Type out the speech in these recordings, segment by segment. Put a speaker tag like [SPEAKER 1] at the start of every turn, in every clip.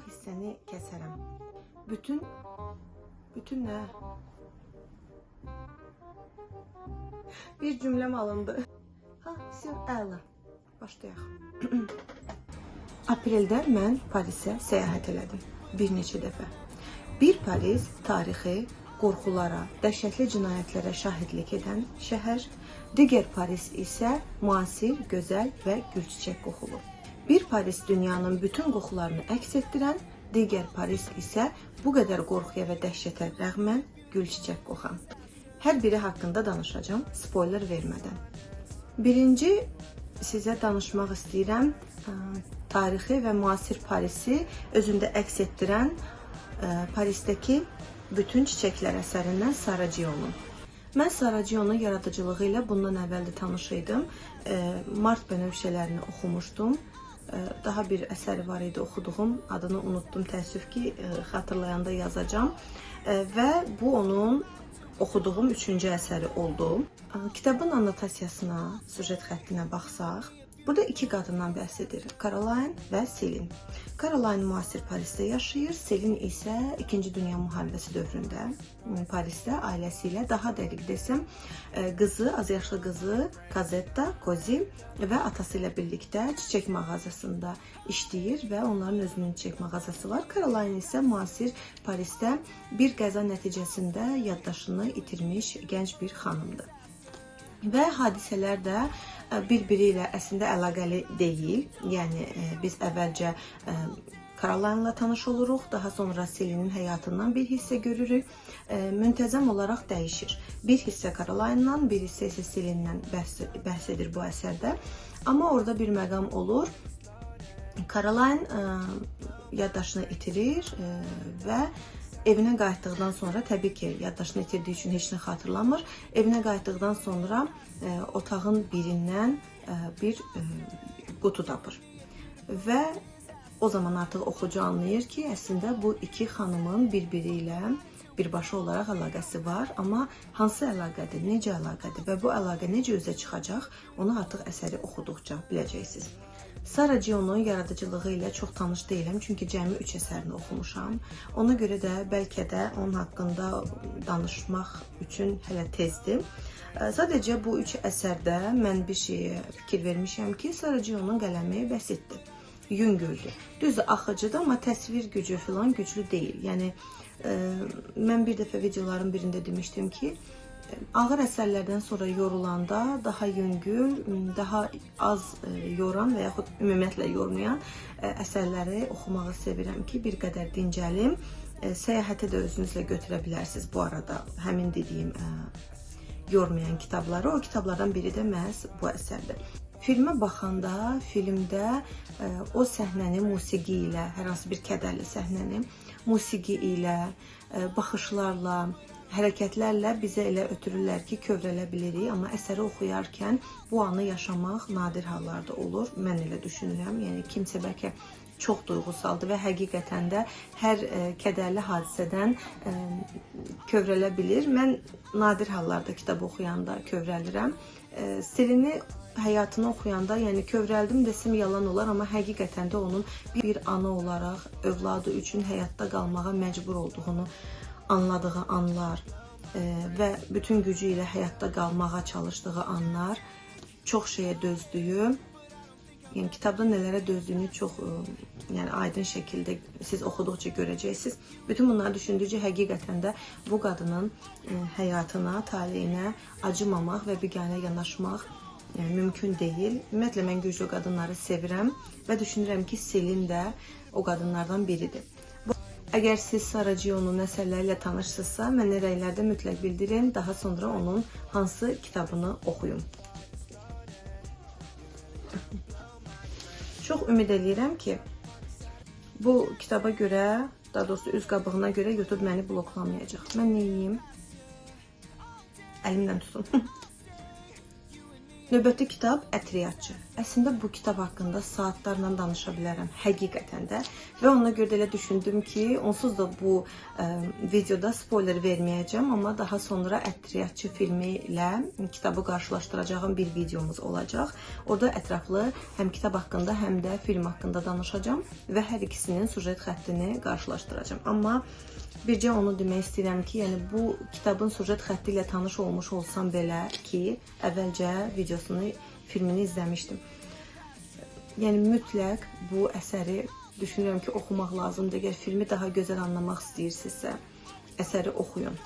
[SPEAKER 1] hissəni kəsərəm. Bütün nə? Bir cümləm alındı. Əla. Başlayaq. Apreldə mən Parisə səyahət elədim. Bir neçə dəfə. Bir Paris tarixi, qorxulara, dəhşətli cinayətlərə şahidlik edən şəhər, digər Paris isə müasir, gözəl və gülçiçək qoxulu. Bir Paris dünyanın bütün qoxularını əks etdirən, digər Paris isə bu qədər qorxuya və dəhşətə rəğmən gülçiçək qoxan. Hər biri haqqında danışacağım, spoiler vermədən. Birinci sizə danışmaq istəyirəm tarixi və müasir Parisi özündə əks etdirən Parisdəki bütün çiçəklər əsərindən Sarajevo'nun. Mən Sarajevo'nun yaradıcılığı ilə bundan əvvəl də tanış idim. Mart bənövşələrini oxumuşdum. Daha bir əsəri var idi oxuduğum, adını unuttum, təəssüf ki, xatırlayanda yazacağım. Və bu onun oxuduğum 3-cü əsəri oldu. Kitabın annotasiyasına, süjet xəttinə baxsaq, burada iki qadından bəhs edir. Caroline və Selin. Caroline müasir Parisdə yaşayır, Selin isə 2-ci Dünya müharibəsi dövründə Parisdə ailəsi ilə, daha dəqiq desəm, azyaşlı qızı Kazetta, Kozi və atası ilə birlikdə çiçək mağazasında işləyir və onların özünün çiçək mağazası var. Caroline isə müasir Parisdə bir qəza nəticəsində yaddaşını itirmiş gənc bir xanımdır. Və hadisələr də bir-biri ilə əslində əlaqəli deyil. Yəni biz əvvəlcə Caroline ilə tanış oluruq, daha sonra Selinin həyatından bir hissə görürük. Müntəzəm olaraq dəyişir. Bir hissə Caroline'dan, bir hissə isə Selindən bəhs edir bu əsərdə. Amma orada bir məqam olur. Caroline yaddaşını itirir və evinə qayıtdıqdan sonra, təbii ki, yaddaşını itirdiyi üçün heç nə xatırlamır. Evinə qayıtdıqdan sonra otağın birindən bir qutu tapır. Və o zaman artıq oxucu anlayır ki, əslində bu iki xanımın bir-biri ilə birbaşa olaraq əlaqəsi var. Amma hansı əlaqədir, necə əlaqədir və bu əlaqə necə üzə çıxacaq, onu artıq əsəri oxuduqca biləcəksiniz. Sarajevo'nun yaradıcılığı ilə çox tanış deyiləm, çünki cəmi 3 əsərini oxumuşam. Ona görə də bəlkə də onun haqqında danışmaq üçün hələ tezdir. Sadəcə bu 3 əsərdə mən bir şeyə fikir vermişəm ki, Sarajevo'nun qələmi bəsitdir, yüngüldür. Düzdür, axıcıdır, amma təsvir gücü filan güclü deyil. Yəni, mən bir dəfə videoların birində demişdim ki, ağır əsərlərdən sonra yorulanda daha yüngül, daha az yoran və yaxud ümumiyyətlə yormayan əsərləri oxumağı sevirəm ki, bir qədər dincəlim. Səyahətə də özünüzlə götürə bilərsiniz bu arada həmin dediyim yormayan kitabları. O kitablardan biri də məhz bu əsərdir. Filmə baxanda, filmdə o səhnəni musiqi ilə, hər hansı bir kədərli səhnəni musiqi ilə, baxışlarla, hərəkətlərlə bizə elə ötürürlər ki, kövrələ bilirik, amma əsəri oxuyarkən bu anı yaşamaq nadir hallarda olur. Mən elə düşünürəm. Yəni, kimsə bəlkə çox duyğusaldır və həqiqətən də hər kədərli hadisədən kövrələ bilir. Mən nadir hallarda kitab oxuyanda kövrəlirəm. Selini həyatını oxuyanda, yəni kövrəldim desəm yalan olar, amma həqiqətən də onun bir ana olaraq övladı üçün həyatda qalmağa məcbur olduğunu anladığı anlar və bütün gücü ilə həyatda qalmağa çalışdığı anlar, çox şeyə dözdüyü, yəni kitabda nələrə dözdüyünü çox aydın şəkildə siz oxuduqca görəcəksiniz. Bütün bunları düşündükcə həqiqətən də bu qadının həyatına, taleyinə acımamaq və biganə yanaşmaq mümkün deyil. Ümumiyyətlə, mən güclü qadınları sevirəm və düşünürəm ki, Selin də o qadınlardan biridir. Əgər siz Sarajevo'nun əsərləri ilə tanışsınızsa, mənə rəylərdə mütləq bildirin. Daha sonra onun hansı kitabını oxuyun. Çox ümid edirəm ki, bu kitaba görə, daha doğrusu üz qabığına görə YouTube məni bloklamayacaq. Mən neyim? Əlimdən tutun. Növbəti kitab Ətriyyatçı. Əslində bu kitab haqqında saatlarla danışa bilərəm, həqiqətən də. Və ona görə də elə düşündüm ki, onsuz da bu videoda spoiler verməyəcəm, amma daha sonra Ətriyatçı filmi ilə kitabı qarşılaşdıracağım bir videomuz olacaq. Orada ətraflı həm kitab haqqında, həm də film haqqında danışacağım və hər ikisinin sujet xəttini qarşılaşdıracağım. Amma bircə onu demək istəyirəm ki, yəni bu kitabın sujet xətti ilə tanış olmuş olsam belə ki, əvvəlcə videosunu, filmini izləmişdim. Yəni mütləq bu əsəri düşünürəm ki, oxumaq lazımdır. Əgər filmi daha gözəl anlamaq istəyirsinizsə, əsəri oxuyun.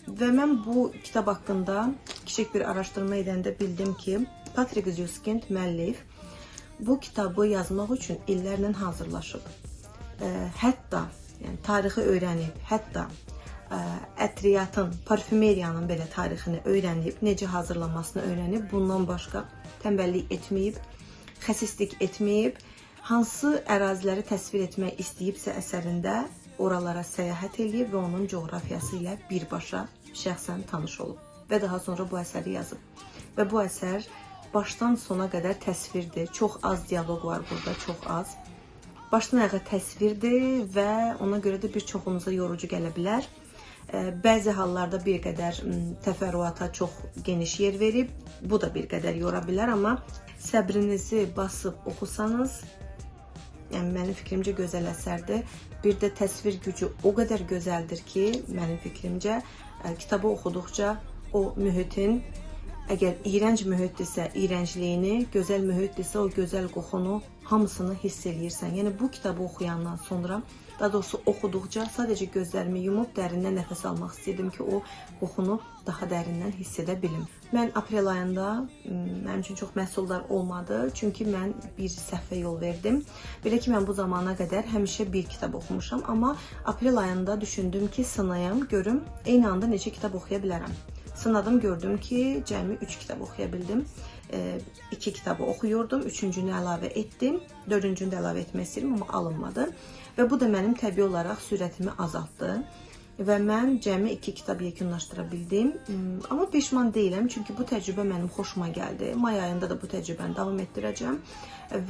[SPEAKER 1] Və mən bu kitab haqqında kiçik bir araşdırma edəndə bildim ki, Patrik Süskind müəllif bu kitabı yazmaq üçün illərlə hazırlaşıb. Hətta yəni, tarixi öyrənib, hətta ətriyyatın, parfümeriyanın belə tarixini öyrənib, necə hazırlanmasını öyrənib, bundan başqa tənbəllik etməyib, xəsislik etməyib, hansı əraziləri təsvir etmək istəyibsə əsərində oralara səyahət edib və onun coğrafiyası ilə birbaşa şəxsən tanış olub və daha sonra bu əsəri yazıb. Və bu əsər başdan sona qədər təsvirdir, çox az dialoq var burada, çox az. Başdan ayağa təsvirdir və ona görə də bir çoxunuza yorucu gələ bilər. Bəzi hallarda bir qədər təfərrüata çox geniş yer verib, bu da bir qədər yora bilər, amma səbrinizi basıb oxusanız, yəni mənim fikrimcə gözəl əsərdir. Bir də təsvir gücü o qədər gözəldir ki, mənim fikrimcə kitabı oxuduqca o mühitin, əgər iyrənc mühitdirsə iyrəncliyini, gözəl mühitdirsə o gözəl qoxunu, hamısını hiss eləyirsən. Yəni bu kitabı oxuyandan sonra, daha doğrusu oxuduqca sadəcə gözlərimi yumub dərindən nəfəs almaq istəyirdim ki, o qoxunu daha dərindən hiss edə bilim. Mən aprel ayında mənim üçün çox məhsuldar olmadı, çünki mən bir səhvə yol verdim. Belə ki, mən bu zamana qədər həmişə bir kitab oxumuşam, amma aprel ayında düşündüm ki, sınayım, görüm, eyni anda neçə kitab oxuya bilərəm. Sınadım, gördüm ki, cəmi 3 kitab oxuya bildim. 2 kitabı oxuyurdum, 3-cünü əlavə etdim, 4-cünü də əlavə etmək istəyirəm, amma alınmadı. Və bu da mənim təbii olaraq sürətimi azaltdı. Və mən cəmi 2 kitab yekunlaşdıra bildim. Amma peşman deyiləm, çünki bu təcrübə mənim xoşuma gəldi. May ayında da bu təcrübəni davam etdirəcəm.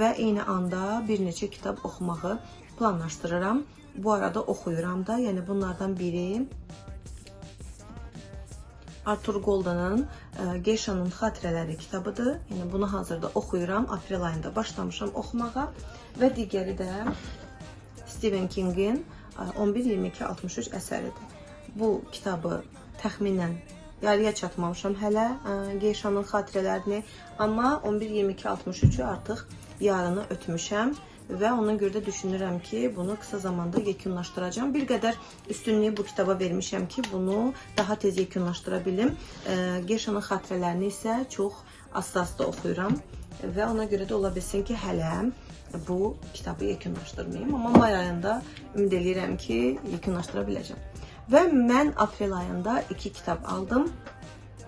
[SPEAKER 1] Və eyni anda bir neçə kitab oxumağı planlaşdırıram. Bu arada oxuyuram da, yəni bunlardan biri Arthur Golden'ın Geishanın Xatirələri kitabıdır. Yəni bunu hazırda oxuyuram. Aprel ayında başlamışam oxumağa. Və digəri də Stephen King'in 11-22-63 əsəridir. Bu kitabı təxminən yarıya çatmamışam hələ Geishanın Xatirələrini, amma 11-22-63'ü artıq yarını ötmüşəm. Və ona görə də düşünürəm ki, bunu qısa zamanda yekunlaşdıracağım. Bir qədər üstünlüyü bu kitaba vermişəm ki, bunu daha tez yekunlaşdıra bilim. Geishanın Xatirələrini isə çox asta-asta oxuyuram. Və ona görə də ola bilsin ki, hələ bu kitabı yekunlaşdırmayayım. Amma may ayında ümid edirəm ki, yekunlaşdıra biləcəm. Və mən aprel ayında 2 kitab aldım.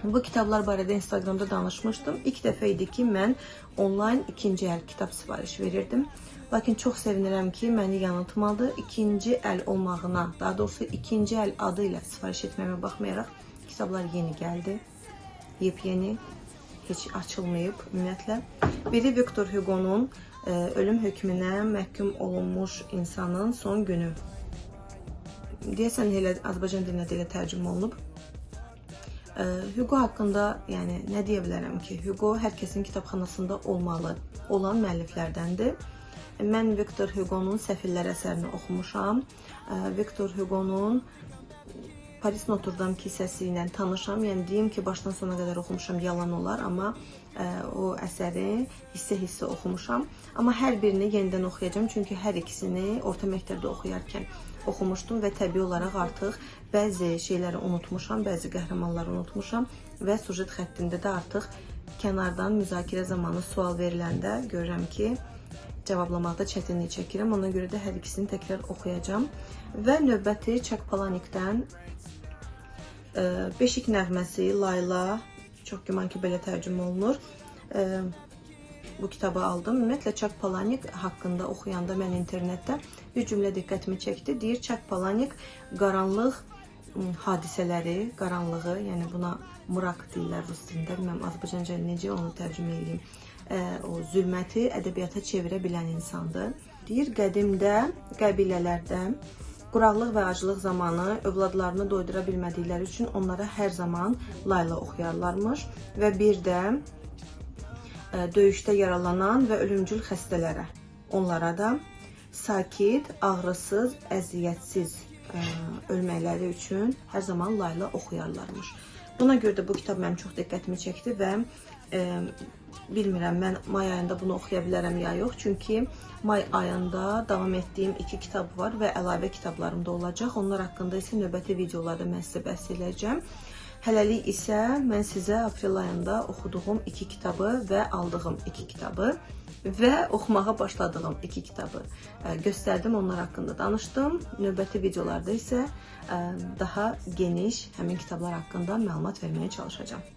[SPEAKER 1] Bu kitablar barədə Instagramda danışmışdım. İlk dəfə idi ki, mən onlayn ikinci əl kitab sifariş verirdim. Lakin çox sevinirəm ki, məni yanıltmadı. İkinci əl olmağına, daha doğrusu ikinci əl adı ilə sifariş etməyimə baxmayaraq kitablar yeni gəldi. Yepyeni, heç açılmayıb ümumiyyətlə. Biri Victor Hugo'nun Ölüm hökmünə məhkum olunmuş insanın son günü. Deyəsən elə Azərbaycan dilinə də elə tərcümə olunub. Hugo haqqında yəni nə deyə bilərəm ki, Hugo hər kəsin kitabxanasında olmalı olan müəlliflərdəndir. Mən Victor Hugo'nun Səfillər əsərini oxumuşam. Victor Hugo'nun Paris Notre Dame kilsəsi ilə tanışam. Yəni deyim ki, başdan sona qədər oxumuşam, yalan olar, amma o əsəri hissə-hissə oxumuşam. Amma hər birini yenidən oxuyacağım, çünki hər ikisini orta məktəbdə oxuyarkən oxumuşdum və təbii olaraq artıq bəzi şeyləri unutmuşam, bəzi qəhrəmanları unutmuşam və sujet xəttində də artıq kənardan müzakirə zamanı sual veriləndə görürəm ki, cavablamaqda çətinlik çəkirəm. Ona görə də hər ikisini təkrar oxuyacağım. Və növbəti Chuck Palahniuk'dən Beşik nəğməsi, Layla, çox güman ki, belə tərcümə olunur. Bu kitabı aldım. Ümumiyyətlə, Chuck Palahniuk haqqında oxuyanda mən internetdə bir cümlə diqqətimi çəkdi. Deyir, Chuck Palahniuk qaranlıq hadisələri, qaranlığı, yəni buna mrak deyirlər rus dilində, bilmirəm Azərbaycanca necə onu tərcümə edeyim, o zülməti ədəbiyyata çevirə bilən insandır. Deyir, qədimdə qəbilələrdə quraqlıq və aclıq zamanı övladlarını doydura bilmədikləri üçün onlara hər zaman layla oxuyarlarmış və bir də döyüşdə yaralanan və ölümcül xəstələrə, onlara da sakit, ağrısız, əziyyətsiz ölməkləri üçün hər zaman layla oxuyarlarmış. Buna görə də bu kitab mənim çox diqqətimi çəkdi və bilmirəm, mən may ayında bunu oxuya bilərəm ya yox. Çünki may ayında davam etdiyim 2 kitab var və əlavə kitablarım da olacaq. Onlar haqqında isə növbəti videolarda mən sizə bəhs edəcəm. Hələlik isə mən sizə aprel ayında oxuduğum 2 kitabı və aldığım 2 kitabı və oxumağa başladığım 2 kitabı göstərdim, onlar haqqında danışdım. Növbəti videolarda isə daha geniş həmin kitablar haqqında məlumat verməyə çalışacağım.